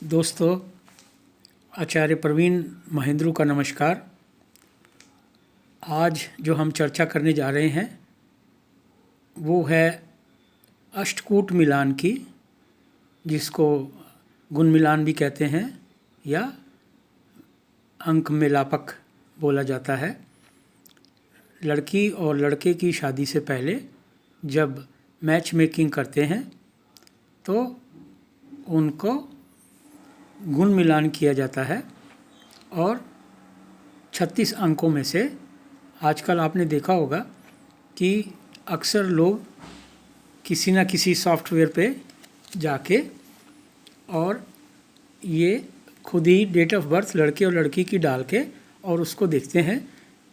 दोस्तों, आचार्य प्रवीण महेंद्रू का नमस्कार। आज जो हम चर्चा करने जा रहे हैं वो है अष्टकूट मिलान की, जिसको गुण मिलान भी कहते हैं या अंक मेलापक बोला जाता है। लड़की और लड़के की शादी से पहले जब मैच मेकिंग करते हैं तो उनको गुण मिलान किया जाता है और 36 अंकों में से आजकल आपने देखा होगा कि अक्सर लोग किसी न किसी सॉफ्टवेयर पे जाके और ये खुद ही डेट ऑफ बर्थ लड़के और लड़की की डाल के और उसको देखते हैं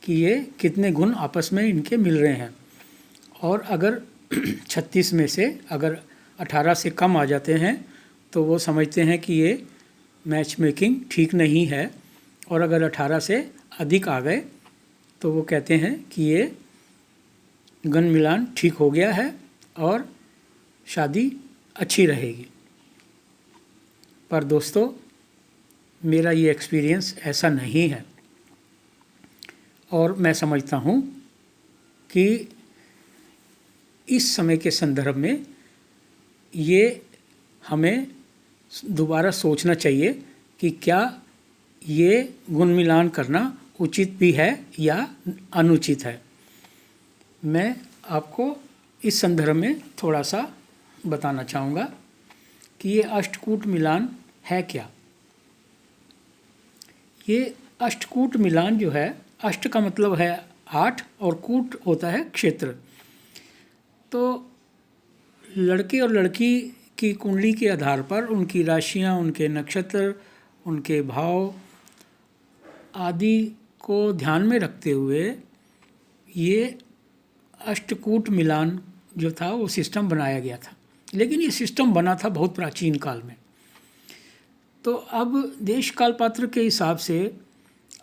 कि ये कितने गुण आपस में इनके मिल रहे हैं। और अगर 36 में से अगर 18 से कम आ जाते हैं तो वो समझते हैं कि ये मैच मेकिंग ठीक नहीं है, और अगर 18 से अधिक आ गए तो वो कहते हैं कि ये गुण मिलान ठीक हो गया है और शादी अच्छी रहेगी। पर दोस्तों, मेरा ये एक्सपीरियंस ऐसा नहीं है और मैं समझता हूँ कि इस समय के संदर्भ में ये हमें दोबारा सोचना चाहिए कि क्या ये गुण मिलान करना उचित भी है या अनुचित है। मैं आपको इस संदर्भ में थोड़ा सा बताना चाहूँगा कि ये अष्टकूट मिलान है क्या। ये अष्टकूट मिलान जो है, अष्ट का मतलब है 8 और कूट होता है क्षेत्र। तो लड़के और लड़की की कुंडली के आधार पर उनकी राशियां, उनके नक्षत्र, उनके भाव आदि को ध्यान में रखते हुए ये अष्टकूट मिलान जो था वो सिस्टम बनाया गया था। लेकिन ये सिस्टम बना था बहुत प्राचीन काल में। तो अब देश काल पात्र के हिसाब से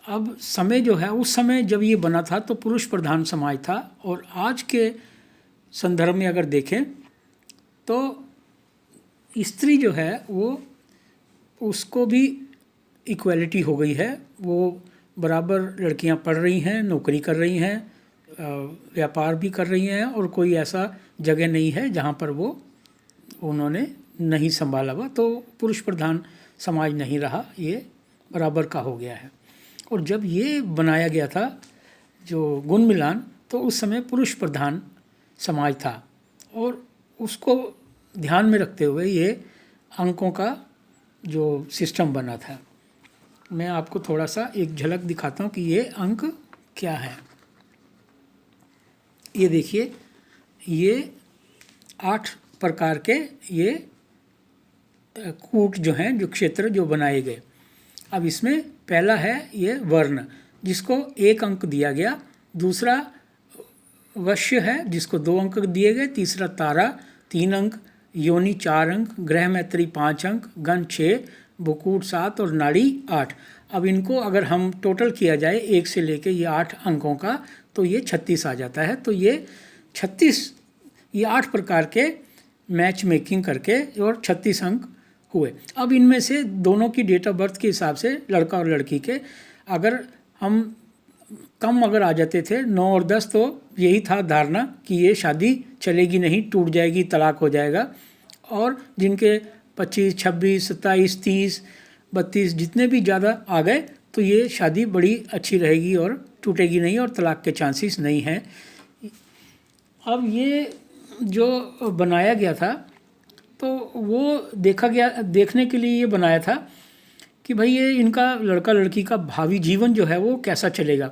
अब समय जो है, उस समय जब ये बना था तो पुरुष प्रधान समाज था, और आज के संदर्भ में अगर देखें तो स्त्री जो है वो उसको भी इक्वलिटी हो गई है। वो बराबर लड़कियां पढ़ रही हैं, नौकरी कर रही हैं, व्यापार भी कर रही हैं, और कोई ऐसा जगह नहीं है जहां पर वो उन्होंने नहीं संभाला हुआ। तो पुरुष प्रधान समाज नहीं रहा, ये बराबर का हो गया है। और जब ये बनाया गया था जो गुण मिलान, तो उस समय पुरुष प्रधान समाज था, और उसको ध्यान में रखते हुए ये अंकों का जो सिस्टम बना था। मैं आपको थोड़ा सा एक झलक दिखाता हूँ कि ये अंक क्या है। ये देखिए, ये 8 प्रकार के ये कूट जो हैं, जो क्षेत्र जो बनाए गए। अब इसमें पहला है ये वर्ण, जिसको 1 अंक दिया गया। दूसरा वश्य है, जिसको 2 अंक दिए गए। तीसरा तारा 3 अंक, योनि 4 अंक, ग्रह मैत्री 5 अंक, गण 6, बुकुट 7 और नाड़ी 8। अब इनको अगर हम टोटल किया जाए 1 से लेके ये 8 अंकों का, तो ये 36 आ जाता है। तो ये 36, ये 8 प्रकार के मैच मेकिंग करके और 36 अंक हुए। अब इनमें से दोनों की डेट ऑफ बर्थ के हिसाब से, लड़का और लड़की के, अगर हम कम अगर आ जाते थे 9 और 10, तो यही था धारणा कि ये शादी चलेगी नहीं, टूट जाएगी, तलाक हो जाएगा। और जिनके 25, 26, 27, 30, 32 जितने भी ज़्यादा आ गए तो ये शादी बड़ी अच्छी रहेगी और टूटेगी नहीं और तलाक के चांसेस नहीं हैं। अब ये जो बनाया गया था तो वो देखने के लिए ये बनाया था कि भाई ये इनका लड़का लड़की का भावी जीवन जो है वो कैसा चलेगा,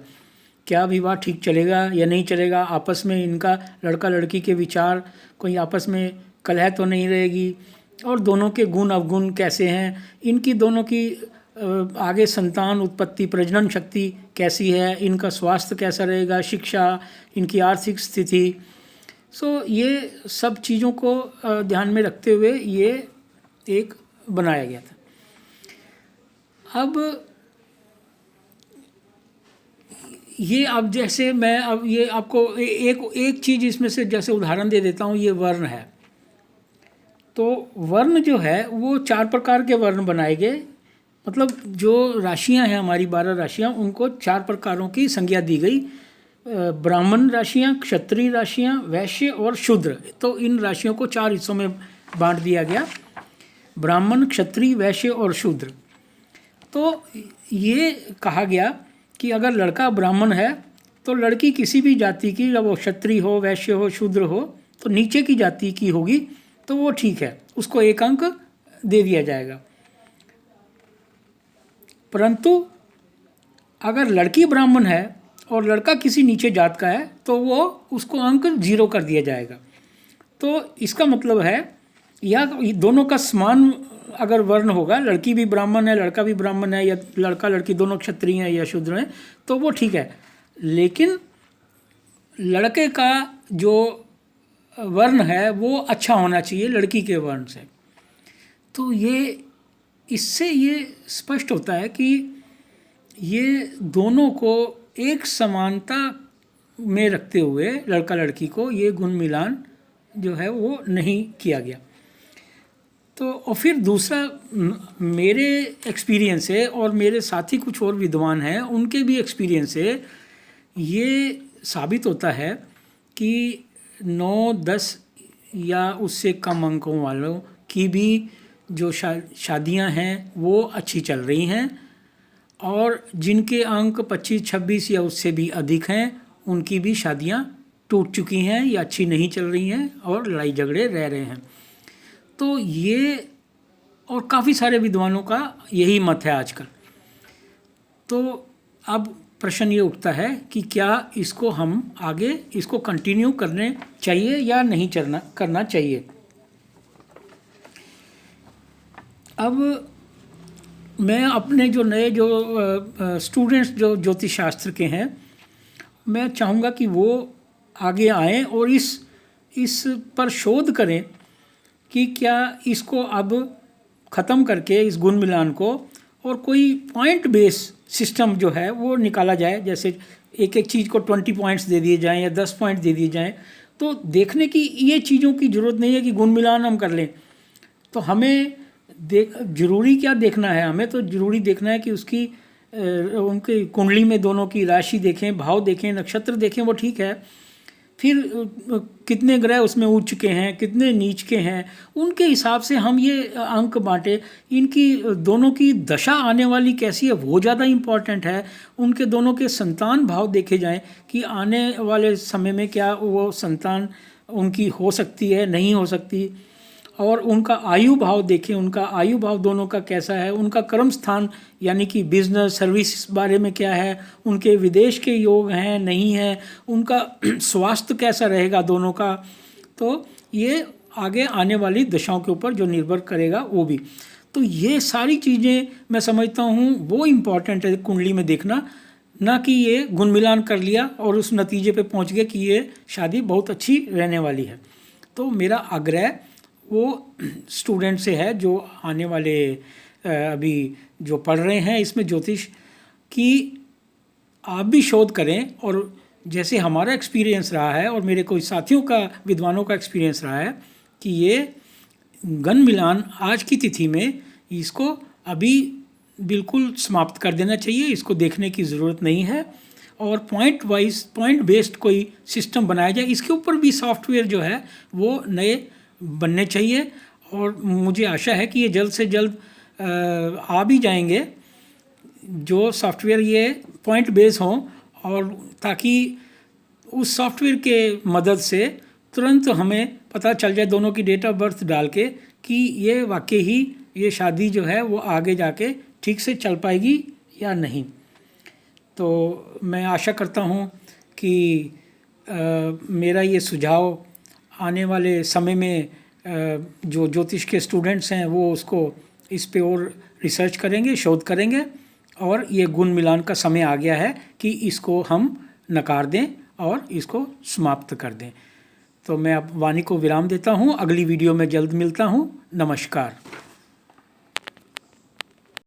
क्या विवाह ठीक चलेगा या नहीं चलेगा, आपस में इनका लड़का लड़की के विचार, कोई आपस में कलह तो नहीं रहेगी, और दोनों के गुण अवगुण कैसे हैं, इनकी दोनों की आगे संतान उत्पत्ति प्रजनन शक्ति कैसी है, इनका स्वास्थ्य कैसा रहेगा, शिक्षा, इनकी आर्थिक स्थिति। ये सब चीज़ों को ध्यान में रखते हुए ये एक बनाया गया था। अब ये, अब जैसे मैं अब ये आपको एक चीज़ इसमें से जैसे उदाहरण दे देता हूँ। ये वर्ण है, तो वर्ण जो है वो 4 प्रकार के वर्ण बनाए गए, मतलब जो राशियां हैं हमारी 12 राशियां, उनको 4 प्रकारों की संज्ञा दी गई। ब्राह्मण राशियां, क्षत्रिय राशियां, वैश्य और शूद्र। तो इन राशियों को 4 हिस्सों में बांट दिया गया, ब्राह्मण, क्षत्रिय, वैश्य और शूद्र। तो ये कहा गया कि अगर लड़का ब्राह्मण है तो लड़की किसी भी जाति की, जब वो क्षत्रिय हो, वैश्य हो, शूद्र हो, तो नीचे की जाति की होगी तो वो ठीक है, उसको 1 अंक दे दिया जाएगा। परंतु अगर लड़की ब्राह्मण है और लड़का किसी नीचे जात का है तो वो उसको अंक 0 कर दिया जाएगा। तो इसका मतलब है या दोनों का समान अगर वर्ण होगा, लड़की भी ब्राह्मण है, लड़का भी ब्राह्मण है, या लड़का लड़की दोनों क्षत्रिय हैं या शूद्र हैं, तो वो ठीक है। लेकिन लड़के का जो वर्ण है वो अच्छा होना चाहिए लड़की के वर्ण से। तो ये इससे ये स्पष्ट होता है कि ये दोनों को एक समानता में रखते हुए लड़का लड़की को ये गुण मिलान जो है वो नहीं किया गया। तो और फिर दूसरा मेरे एक्सपीरियंस है और मेरे साथी कुछ और विद्वान हैं, उनके भी एक्सपीरियंस है, ये साबित होता है कि 9, 10 या उससे कम अंकों वालों की भी जो शादियां हैं वो अच्छी चल रही हैं, और जिनके अंक 25, 26 या उससे भी अधिक हैं उनकी भी शादियां टूट चुकी हैं या अच्छी नहीं चल रही हैं और लड़ाई झगड़े रह रहे हैं। तो ये और काफ़ी सारे विद्वानों का यही मत है आजकल। तो अब प्रश्न ये उठता है कि क्या इसको हम आगे इसको कंटिन्यू करने चाहिए या नहीं करना चाहिए। अब मैं अपने जो नए जो स्टूडेंट्स जो ज्योतिष शास्त्र के हैं, मैं चाहूँगा कि वो आगे आएँ और इस पर शोध करें कि क्या इसको अब ख़त्म करके इस गुण मिलान को और कोई पॉइंट बेस सिस्टम जो है वो निकाला जाए। जैसे एक एक चीज़ को 20 पॉइंट्स दे दिए जाएं या 10 पॉइंट दे दिए जाएं। तो देखने की ये चीज़ों की ज़रूरत नहीं है कि गुण मिलान हम कर लें। तो हमें ज़रूरी क्या देखना है, हमें तो ज़रूरी देखना है कि उसकी उनकी कुंडली में दोनों की राशि देखें, भाव देखें, नक्षत्र देखें, वो ठीक है। फिर कितने ग्रह उसमें उच्च के हैं, कितने नीच के हैं, उनके हिसाब से हम ये अंक बांटे। इनकी दोनों की दशा आने वाली कैसी है वो ज़्यादा इम्पॉर्टेंट है। उनके दोनों के संतान भाव देखे जाएं कि आने वाले समय में क्या वो संतान उनकी हो सकती है, नहीं हो सकती, और उनका आयु भाव देखें, उनका आयु भाव दोनों का कैसा है, उनका कर्म स्थान यानी कि बिजनेस सर्विस बारे में क्या है, उनके विदेश के योग हैं नहीं हैं, उनका स्वास्थ्य कैसा रहेगा दोनों का। तो ये आगे आने वाली दशाओं के ऊपर जो निर्भर करेगा वो भी। तो ये सारी चीज़ें मैं समझता हूँ वो इम्पॉर्टेंट है कुंडली में देखना, ना कि ये गुण मिलान कर लिया और उस नतीजे पे पहुँच गए कि ये शादी बहुत अच्छी रहने वाली है। तो मेरा आग्रह वो स्टूडेंट से है जो आने वाले अभी जो पढ़ रहे हैं इसमें ज्योतिष की, आप भी शोध करें। और जैसे हमारा एक्सपीरियंस रहा है और मेरे कोई साथियों का, विद्वानों का एक्सपीरियंस रहा है कि ये गण मिलान आज की तिथि में इसको अभी बिल्कुल समाप्त कर देना चाहिए, इसको देखने की ज़रूरत नहीं है, और पॉइंट वाइज पॉइंट बेस्ड कोई सिस्टम बनाया जाए। इसके ऊपर भी सॉफ्टवेयर जो है वो नए बनने चाहिए, और मुझे आशा है कि ये जल्द से जल्द आ भी जाएंगे जो सॉफ्टवेयर ये पॉइंट बेस हों, और ताकि उस सॉफ्टवेयर के मदद से तुरंत हमें पता चल जाए दोनों की डेट ऑफ बर्थ डाल के कि ये वाकई ही ये शादी जो है वो आगे जाके ठीक से चल पाएगी या नहीं। तो मैं आशा करता हूँ कि मेरा ये सुझाव आने वाले समय में जो ज्योतिष के स्टूडेंट्स हैं वो उसको इस पे और रिसर्च करेंगे, शोध करेंगे, और ये गुण मिलान का समय आ गया है कि इसको हम नकार दें और इसको समाप्त कर दें। तो मैं अब वाणी को विराम देता हूँ, अगली वीडियो में जल्द मिलता हूँ। नमस्कार।